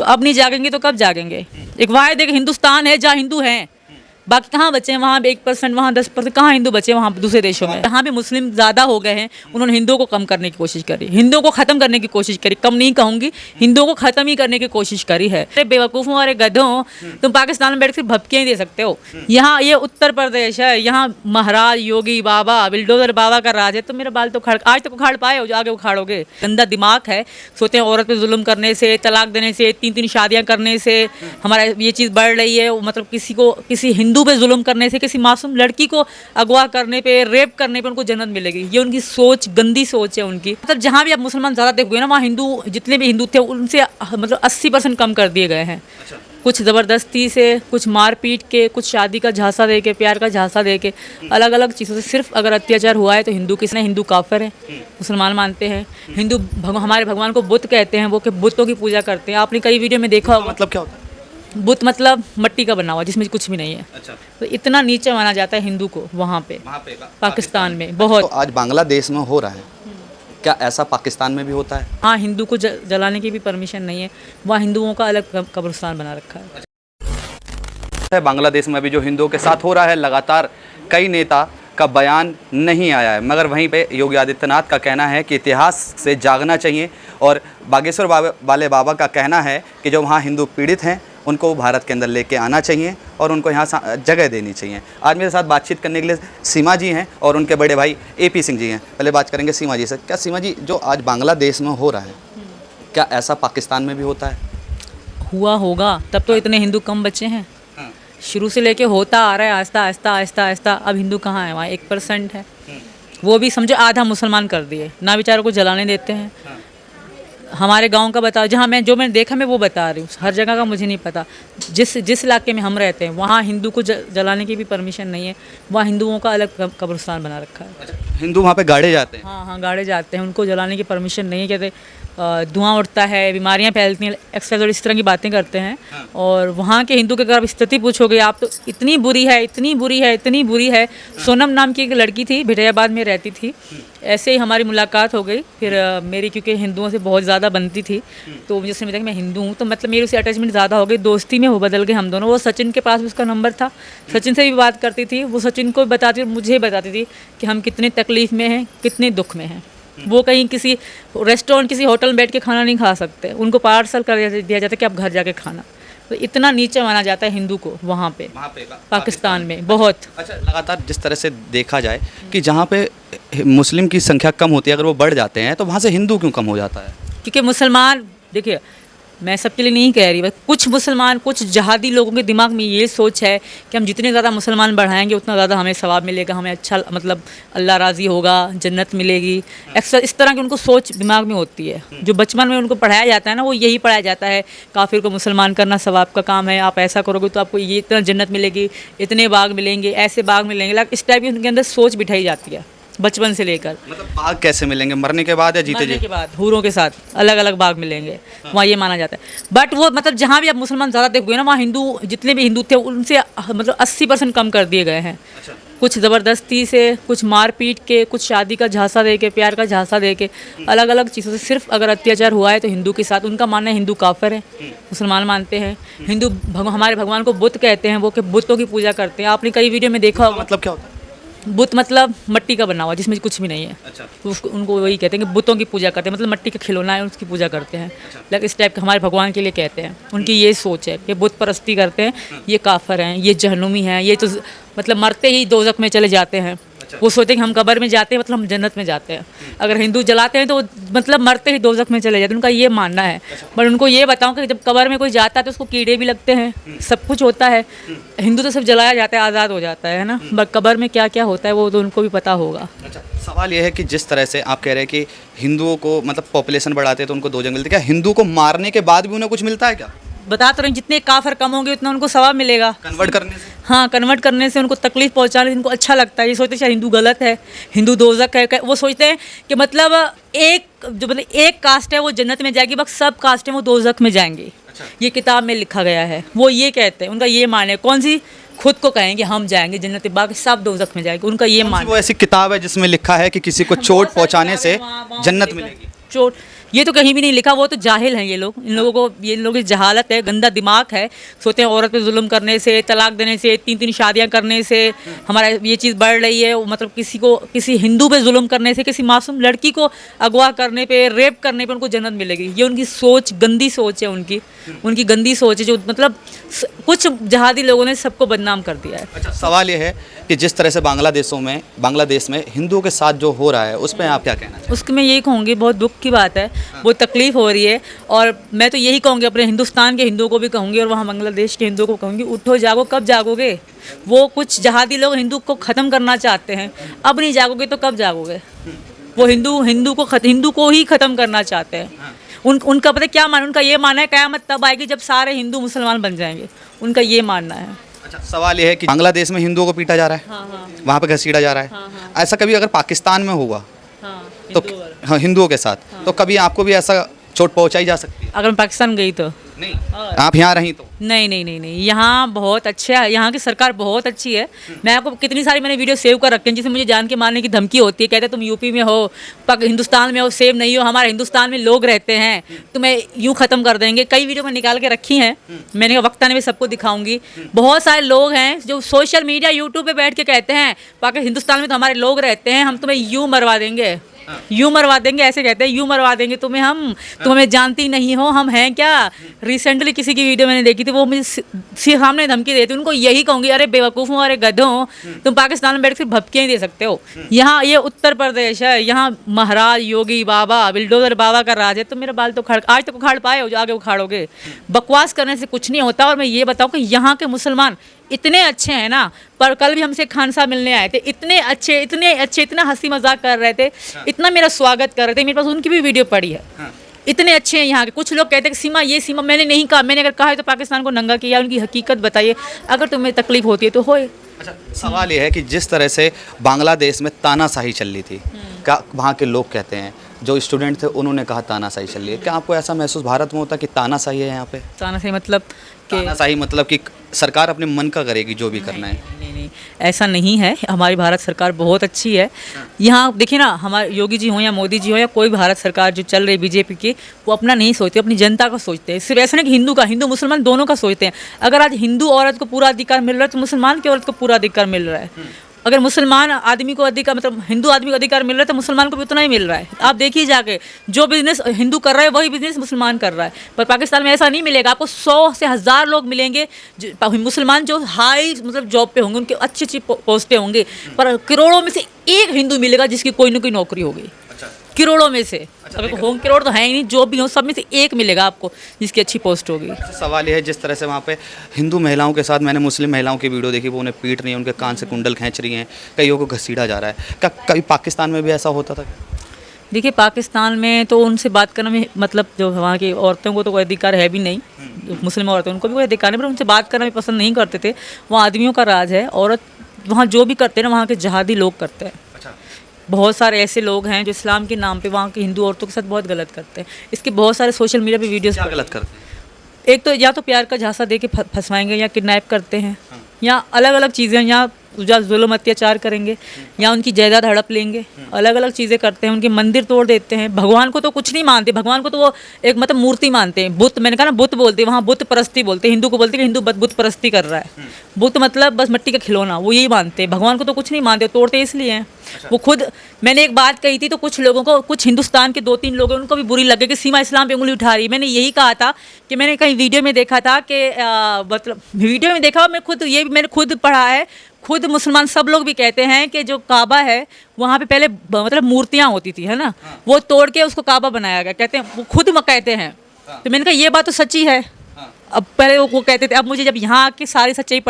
तो अब नहीं जागेंगे तो कब जागेंगे? एक वाहिद एक हिंदुस्तान है जहाँ हिंदू हैं, बाकी कहाँ बचे हैं? वहाँ 1%, वहाँ 10%, कहाँ हिंदू बचे वहाँ दूसरे देशों में? जहाँ भी मुस्लिम ज़्यादा हो गए हैं उन्होंने हिंदुओं को कम करने की कोशिश करी, हिंदुओं को ख़त्म करने की कोशिश करी, कम नहीं कहूँगी, हिंदुओं को ख़त्म ही करने की कोशिश करी है। अरे बेवकूफ़ों और गधों, तुम पाकिस्तान में बैठ कर भपकियाँ ही दे सकते हो। यहाँ ये उत्तर प्रदेश है, यहाँ महाराज योगी बाबा बिल्डोजर बाबा का राज है। तो मेरे बाल तो आज तक उखाड़ पाए हो, जो आगे उखाड़ोगे? गंदा दिमाग है, सोचते हैं औरत पे जुल्म करने से, तलाक देने से, 3-3 शादियाँ करने से हमारा ये चीज़ बढ़ रही है। मतलब किसी हिंदू पे जुल्म करने से, किसी मासूम लड़की को अगवा करने पे, रेप करने पे उनको जन्नत मिलेगी, ये उनकी सोच, गंदी सोच है उनकी। मतलब जहाँ भी आप मुसलमान ज़्यादा देखोगे ना, वहाँ हिंदू जितने भी हिंदू थे उनसे मतलब 80% कम कर दिए गए हैं। अच्छा। कुछ ज़बरदस्ती से, कुछ मार पीट के, कुछ शादी का झांसा दे के, प्यार का झांसा दे के, अलग अलग चीज़ों से सिर्फ अगर अत्याचार हुआ है तो हिंदू किसने? हिंदू काफिर है, मुसलमान मानते हैं। हिंदू हमारे भगवान को बुत कहते हैं, वो कि बुतों की पूजा करते हैं। आपने कई वीडियो में देखा होगा। मतलब क्या होता है? बुत मतलब मिट्टी का बना हुआ जिसमें कुछ भी नहीं है। अच्छा। तो इतना नीचे माना जाता है हिंदू को वहाँ पे पाकिस्तान में बहुत। तो आज बांग्लादेश में हो रहा है, क्या ऐसा पाकिस्तान में भी होता है? हाँ, हिंदू को जलाने की भी परमिशन नहीं है, वहाँ हिंदुओं का अलग कब्रिस्तान बना रखा है। बांग्लादेश में अभी जो हिंदुओं के साथ हो रहा है, लगातार कई नेता का बयान नहीं आया है, मगर वहीं पे योगी आदित्यनाथ का कहना है कि इतिहास से जागना चाहिए। और बागेश्वर वाले बाबा का कहना है कि जो वहाँ हिंदू पीड़ित हैं उनको भारत के अंदर लेके आना चाहिए और उनको यहाँ जगह देनी चाहिए। आज मेरे साथ बातचीत करने के लिए सीमा जी हैं और उनके बड़े भाई AP सिंह जी हैं। पहले बात करेंगे सीमा जी से। क्या सीमा जी, जो आज बांग्लादेश में हो रहा है, क्या ऐसा पाकिस्तान में भी होता है? हुआ होगा तब तो इतने हिंदू कम बचे हैं। शुरू से लेके होता आ रहा है, आहिस्ता आहिस्ता आहिस्ता आहिस्ता। अब हिंदू कहाँ है? वहाँ 1% है, वो भी समझो आधा मुसलमान कर दिए ना, बेचारों को जलाने देते हैं। हमारे गांव का बताओ, जहाँ मैंने देखा मैं वो बता रही हूँ, हर जगह का मुझे नहीं पता। जिस इलाके में हम रहते हैं वहाँ हिंदू को जलाने की भी परमिशन नहीं है, वहाँ हिंदुओं का अलग कब्रिस्तान बना रखा है। हिंदू वहाँ पे गाड़े जाते हैं? हाँ, गाड़े जाते हैं, उनको जलाने की परमिशन नहीं है। कहते धुआं उठता है, बीमारियाँ फैलती हैं, एक्सरसाइज और इस तरह की बातें करते हैं। और वहाँ के हिंदू की अगर आप स्थिति पूछोगे आप, तो इतनी बुरी है, इतनी बुरी है, इतनी बुरी है। सोनम नाम की एक लड़की थी, भिटैयाबाद में रहती थी। ऐसे ही हमारी मुलाकात हो गई, फिर मेरी क्योंकि हिंदुओं से बहुत ज़्यादा बनती थी, तो मुझे उसने बताया कि मैं हिंदू हूँ, तो मतलब मेरी उससे अटैचमेंट ज़्यादा हो गई, दोस्ती में वो बदल गए हम दोनों। वो सचिन के पास भी उसका नंबर था, सचिन से भी बात करती थी, वो सचिन को बताती और मुझे बताती थी कि हम कितनी तकलीफ़ में हैं, कितने दुख में हैं। वो कहीं किसी रेस्टोरेंट, किसी होटल में बैठ के खाना नहीं खा सकते, उनको पार्सल कर दिया जाता है कि आप घर जाके खाना। तो इतना नीचे माना जाता है हिंदू को वहाँ पे पाकिस्तान में बहुत। अच्छा, लगातार जिस तरह से देखा जाए कि जहाँ पे मुस्लिम की संख्या कम होती है, अगर वो बढ़ जाते हैं तो वहाँ से हिंदू क्यों कम हो जाता है? क्योंकि मुसलमान, देखिए मैं सबके लिए नहीं कह रही, बस कुछ मुसलमान, कुछ जहादी लोगों के दिमाग में ये सोच है कि हम जितने ज़्यादा मुसलमान बढ़ाएंगे उतना ज़्यादा हमें सवाब मिलेगा, हमें अच्छा मतलब अल्लाह राज़ी होगा, जन्नत मिलेगी। अक्सर इस तरह की उनको सोच दिमाग में होती है। जो बचपन में उनको पढ़ाया जाता है ना, वो यही पढ़ाया जाता है, काफिर को मुसलमान करना सवाब का काम है, आप ऐसा करोगे तो आपको ये इतना जन्नत मिलेगी, इतने बाग मिलेंगे, ऐसे बाग मिलेंगे। इस टाइप की उनके अंदर सोच बिठाई जाती है बचपन से लेकर। मतलब बाग कैसे मिलेंगे? मरने के बाद या जीते जी? के बाद हूरों के साथ अलग अलग बाग मिलेंगे, वहाँ ये माना जाता है। बट वो मतलब जहाँ भी आप मुसलमान ज़्यादा देखोगे ना, वहाँ हिंदू जितने भी हिंदू थे उनसे मतलब 80% कम कर दिए गए हैं। अच्छा। कुछ ज़बरदस्ती से, कुछ मार पीट के, कुछ शादी का झांसा दे के, प्यार का झांसा दे के, अलग अलग चीज़ों से सिर्फ अगर अत्याचार हुआ है तो हिंदू के साथ। उनका मानना है हिंदू काफिर है, मुसलमान मानते हैं। हिंदू हमारे भगवान को बुत कहते हैं, वो कि बुतों की पूजा करते हैं। आपने कई वीडियो में देखा होगा। मतलब क्या होता है? बुत मतलब मिट्टी का बना हुआ जिसमें कुछ भी नहीं है। अच्छा। तो उसको उनको वही कहते हैं कि बुतों की पूजा करते हैं, मतलब मिट्टी का खिलौना है उसकी पूजा करते हैं। लाइक इस टाइप के हमारे भगवान के लिए कहते हैं। उनकी ये सोच है कि बुत परस्ती करते हैं, ये काफिर हैं, ये जहन्नुमी हैं, ये तो मतलब मरते ही दोज़ख में चले जाते हैं। वो सोचते हैं कि हम कब्र में जाते हैं मतलब हम जन्नत में जाते हैं। अगर हिंदू जलाते हैं तो मतलब मरते ही दोज़ख में चले जाते हैं, उनका ये मानना है। पर उनको ये बताऊं कि जब कब्र में कोई जाता है तो उसको कीड़े भी लगते हैं, सब कुछ होता है। हिंदू तो सिर्फ जलाया जाता है, आज़ाद हो जाता है ना, बट कब्र में क्या क्या होता है वो तो उनको भी पता होगा। अच्छा, सवाल ये है कि जिस तरह से आप कह रहे हैं कि हिंदुओं को मतलब पॉपुलेशन बढ़ाते हैं तो उनको दो जंग मिलते, क्या हिंदू को मारने के बाद भी उन्हें कुछ मिलता है क्या? बता तो रहे, जितने काफिर कम होंगे उतना उनको सवाब मिलेगा। कन्वर्ट करने से? हाँ, कन्वर्ट करने से उनको तकलीफ पहुंचाने से उनको अच्छा लगता है। ये सोचते हैं हिंदू गलत है, हिंदू दोज़ख है। वो सोचते हैं कि मतलब एक कास्ट है वो जन्नत में जाएगी, बस सब कास्ट है वो दोज़ख में जाएंगे। अच्छा। ये किताब में लिखा गया है, वो ये कहते हैं, उनका ये मान है। कौन सी? खुद को कहेंगे हम जाएंगे जन्नत, बाकी सब दोज़ख में जाएंगे, उनका ये मान। वो ऐसी किताब है जिसमें लिखा है कि किसी को चोट पहुँचाने से जन्नत मिलेगी? ये तो कहीं भी नहीं लिखा, वो तो जाहिल हैं ये लोग। इन लोगों की जहालत है, गंदा दिमाग है। सोचते हैं औरत पे जुल्म करने से, तलाक देने से, 3-3 शादियां करने से हमारा ये चीज़ बढ़ रही है। मतलब किसी हिंदू पे जुल्म करने से, किसी मासूम लड़की को अगवा करने पे, रेप करने पे उनको जन्नत मिलेगी। ये उनकी सोच, गंदी सोच है उनकी गंदी सोच है, जो मतलब कुछ जहादी लोगों ने सबको बदनाम कर दिया है। अच्छा, सवाल ये है कि जिस तरह से बांग्लादेश में हिंदुओं के साथ जो हो रहा है उस पर आप क्या कहना चाहेंगे? उसके मैं यही कहूँगी, बहुत दुख की बात है, बहुत तकलीफ़ हो रही है। और मैं तो यही कहूँगी, अपने हिंदुस्तान के हिंदुओं को भी कहूँगी और वहाँ बांग्लादेश के हिंदुओं को कहूँगी, उठो जागो। कब जागोगे? वो कुछ जहादी लोग हिंदू को ख़त्म करना चाहते हैं, अब नहीं जागोगे तो कब जागोगे? वो हिंदू को ही ख़त्म करना चाहते हैं। उनका पता है क्या मानना? उनका ये मानना है क़यामत तब आएगी जब सारे हिंदू मुसलमान बन जाएंगे। उनका ये मानना है। अच्छा, सवाल ये है कि बांग्लादेश में हिंदुओं को पीटा जा रहा है, हाँ, वहाँ पे घसीटा जा रहा है, ऐसा कभी अगर पाकिस्तान में हुआ तो हाँ, हिंदुओं के साथ, तो कभी आपको भी ऐसा चोट पहुँचाई जा सकती है? अगर मैं पाकिस्तान गई तो नहीं, आप यहाँ रही तो? नहीं, यहाँ बहुत अच्छा है, यहाँ की सरकार बहुत अच्छी है। मैं आपको कितनी सारी मैंने वीडियो सेव कर रखी हैं, जिसमें मुझे जान के मारने की धमकी होती है। कहते हैं तुम यूपी में हो, हिंदुस्तान में हो, सेव नहीं हो, हमारे हिंदुस्तान में लोग रहते हैं, तुम्हें यूँ ख़त्म कर देंगे। कई वीडियो मैं निकाल के रखी हैं, मैंने कहा वक्त आने में सबको दिखाऊंगी। बहुत सारे लोग हैं जो सोशल मीडिया, यूट्यूब पर बैठ के कहते हैं हिंदुस्तान में तो हमारे लोग रहते हैं, हम तुम्हें यूँ मरवा देंगे, यूँ मरवा देंगे, ऐसे कहते हैं, यूँ मरवा देंगे तुम्हें, तुम हमें जानती नहीं हो, हम हैं क्या। रिसेंटली किसी की वीडियो मैंने देखी थी, वो मुझे सामने धमकी देती, उनको यही कहूँगी, अरे बेवकूफ़ों, अरे गधों, तुम पाकिस्तान में बैठ कर भपकियाँ ही दे सकते हो। यहाँ ये उत्तर प्रदेश है, यहाँ महाराज योगी बाबा, बिल्डोजर बाबा का राज है। तुम मेरा बाल तो आज तक उखाड़ पाए हो, जो आगे उखाड़ोगे। बकवास करने से कुछ नहीं होता। और मैं ये बताऊँ कि यहाँ के मुसलमान इतने अच्छे हैं ना, पर कल भी हमसे खान साहब मिलने आए थे, इतने अच्छे, इतना हंसी मजाक कर रहे थे, इतना मेरा स्वागत कर रहे थे। मेरे पास उनकी भी वीडियो पड़ी है। इतने अच्छे हैं यहाँ के। कुछ लोग कहते हैं कि सीमा, ये सीमा, मैंने नहीं कहा, मैंने अगर कहा है तो पाकिस्तान को नंगा किया। उनकी हकीकत बताइए, अगर तुम्हें तकलीफ होती है तो होए। अच्छा, सवाल ये है कि जिस तरह से बांग्लादेश में तानाशाही चल रही थी, क्या वहाँ के लोग कहते हैं, जो स्टूडेंट थे उन्होंने कहा तानाशाही चल रही है, क्या आपको ऐसा महसूस भारत में होता कि तानाशाही है यहाँ पे? तानाशाही मतलब तानाशाही मतलब कि सरकार अपने मन का करेगी जो भी करना है? नहीं, ऐसा नहीं है। हमारी भारत सरकार बहुत अच्छी है। यहाँ देखिए ना, हमारे योगी जी हों या मोदी जी हों या कोई भारत सरकार जो चल रही बीजेपी की, वो अपना नहीं सोचते, अपनी जनता का सोचते हैं। सिर्फ ऐसा नहीं कि हिंदू मुसलमान दोनों का सोचते हैं। अगर आज हिंदू औरत को पूरा अधिकार मिल रहा है तो मुसलमान की औरत को पूरा अधिकार मिल रहा है। अगर मुसलमान आदमी को अधिकार, मतलब हिंदू आदमी को अधिकार मिल रहा है तो मुसलमान को भी उतना ही मिल रहा है। आप देखिए जाके, जो बिजनेस हिंदू कर रहा है वही बिजनेस मुसलमान कर रहा है। पर पाकिस्तान में ऐसा नहीं मिलेगा। आपको 100 से 1000 लोग मिलेंगे मुसलमान जो हाई मतलब जॉब पे होंगे, उनके अच्छी पोस्टें होंगी, पर करोड़ों में से एक हिंदू मिलेगा जिसकी कोई ना कोई नौकरी होगी। करोड़ों में से, अगर होम करोड़ तो है ही नहीं, जो भी हो सब में से एक मिलेगा आपको जिसकी अच्छी पोस्ट होगी। सवाल यह है, जिस तरह से वहाँ पे हिंदू महिलाओं के साथ, मैंने मुस्लिम महिलाओं की वीडियो देखी, वो उन्हें पीट रही हैं, उनके कान से कुंडल खींच रही हैं, कईयों को घसीटा जा रहा है। क्या कभी पाकिस्तान में भी ऐसा होता था? देखिए, पाकिस्तान में तो उनसे बात करना में, मतलब जो वहाँ की औरतों को तो कोई अधिकार है भी नहीं, जो मुस्लिम औरतें उनको भी कोई अधिकार नहीं, पर उनसे बात करना भी पसंद नहीं करते थे। वहाँ आदमियों का राज है, औरत वहाँ जो भी करते हैं ना, वहाँ के जहादी लोग करते हैं। बहुत सारे ऐसे लोग हैं जो इस्लाम के नाम पे वहाँ की हिंदू औरतों के साथ बहुत गलत करते हैं। इसके बहुत सारे सोशल मीडिया पे वीडियोस गलत करते हैं। एक तो या तो प्यार का झांसा दे के फंसवाएंगे, या किडनैप करते हैं, या अलग अलग चीज़ें, या जुल्म अत्याचार करेंगे, या उनकी जायदाद हड़प लेंगे, अलग अलग चीज़ें करते हैं। उनके मंदिर तोड़ देते हैं। भगवान को तो कुछ नहीं मानते, भगवान को तो वो एक मतलब मूर्ति मानते हैं। बुत, मैंने कहा ना, बुत बोलते हैं वहाँ, बुत परस्ती बोलते हैं। हिंदू को बोलते हैं कि हिंदू बुत परस्ती कर रहा है। बुत मतलब बस मिट्टी का खिलौना, वो यही मानते हैं। भगवान को तो कुछ नहीं मानते, तोड़ते इसलिए हैं। वो खुद, मैंने एक बात कही थी तो कुछ लोगों को, कुछ हिंदुस्तान के 2-3 लोग हैं, उनको भी बुरी लगे कि सीमा इस्लाम पे उंगली उठा रही है। मैंने यही कहा था कि मैंने कहीं वीडियो में देखा था कि मतलब वीडियो में देखा, मैंने खुद पढ़ा है, खुद मुसलमान सब लोग भी कहते हैं कि जो काबा है वहाँ पे पहले मतलब मूर्तियाँ होती थी, है ना, वो तोड़ के उसको काबा बनाया गया, कहते हैं, वो खुद कहते हैं। तो मैंने कहा ये बात तो सच्ची है। अब पहले वो कहते थे, अब मुझे जब यहाँ आके सारी सच्चाई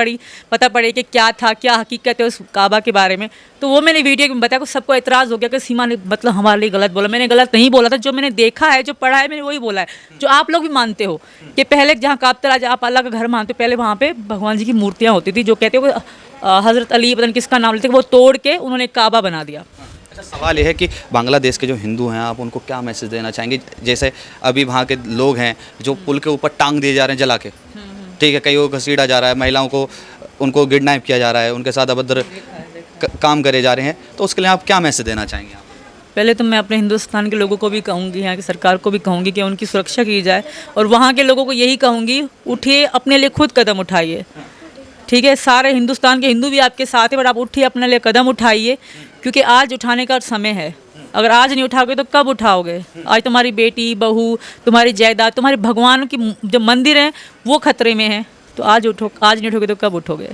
पता पड़े कि क्या था, क्या हकीकत है उस काबा के बारे में, तो वो मैंने वीडियो में बताया। सबको एतराज़ हो गया कि सीमा ने मतलब हमारे लिए गलत बोला। मैंने गलत नहीं बोला था, जो मैंने देखा है, जो पढ़ा है, मैंने वही बोला है, जो आप लोग भी मानते हो कि पहले जहाँ काबतराज आप अल्लाह का घर मानते हो, पहले वहाँ पे भगवान जी की मूर्तियाँ होती थी, जो कहते हो हज़रत अली पता नहीं किसका नाम लेते, वो तोड़ के उन्होंने काबा बना दिया। अच्छा, सवाल यह है कि बांग्लादेश के जो हिंदू हैं, आप उनको क्या मैसेज देना चाहेंगे? जैसे अभी वहाँ के लोग हैं जो पुल के ऊपर टांग दिए जा रहे हैं जला के, ठीक है, कई को घसीटा जा रहा है, महिलाओं को उनको किडनैप किया जा रहा है, उनके साथ अभद्र काम करे जा रहे हैं, तो उसके लिए आप क्या मैसेज देना चाहेंगे? पहले तो मैं अपने हिंदुस्तान के लोगों को भी कहूँगी, यहाँ की सरकार को भी कहूँगी कि उनकी सुरक्षा की जाए, और वहाँ के लोगों को यही कहूँगी, उठिए, अपने लिए खुद कदम उठाइए। ठीक है, सारे हिंदुस्तान के हिंदू भी आपके साथ हैं, बट आप उठिए, अपने लिए कदम उठाइए, क्योंकि आज उठाने का समय है। अगर आज नहीं उठाओगे तो कब उठाओगे? आज तुम्हारी बेटी, बहू, तुम्हारी जायदाद, तुम्हारे भगवान की जो मंदिर हैं वो खतरे में है। तो आज उठो, आज नहीं उठोगे तो कब उठोगे?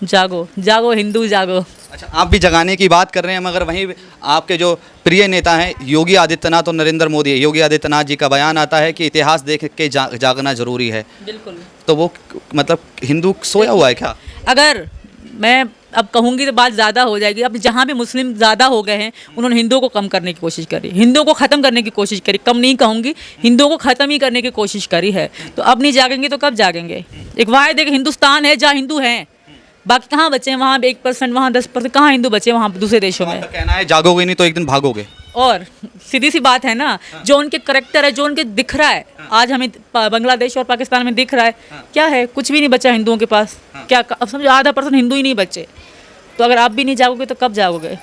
जागो, जागो हिंदू, जागो। अच्छा, आप भी जगाने की बात कर रहे हैं, मगर वहीं आपके जो प्रिय नेता हैं योगी आदित्यनाथ और नरेंद्र मोदी, योगी आदित्यनाथ जी का बयान आता है कि इतिहास देख के जागना जरूरी है। बिल्कुल। तो वो मतलब हिंदू सोया हुआ है क्या? अगर मैं अब कहूँगी तो बात ज़्यादा हो जाएगी। अब जहाँ भी मुस्लिम ज़्यादा हो गए हैं, उन्होंने हिंदुओं को कम करने की कोशिश करी, हिंदुओं को ख़त्म करने की कोशिश करी। कम नहीं कहूँगी, हिंदुओं को ख़त्म ही करने की कोशिश करी है। तो अब नहीं जागेंगे तो कब जागेंगे? एक वाहिद एक हिंदुस्तान है जहाँ हिंदू हैं, बाकी कहाँ बचे हैं? वहाँ 1%, वहाँ 10%, कहाँ हिंदू बचे वहाँ दूसरे देशों में? कहना है जागोगे नहीं तो एक दिन भागोगे। और सीधी सी बात है ना, जो उनके करैक्टर है, जो उनके दिख रहा है, आज हमें बांग्लादेश और पाकिस्तान में दिख रहा है, क्या है? कुछ भी नहीं बचा हिंदुओं के पास। क्या अब समझो, आधा % हिंदू ही नहीं बचे। तो अगर आप भी नहीं जागोगे तो कब जागोगे?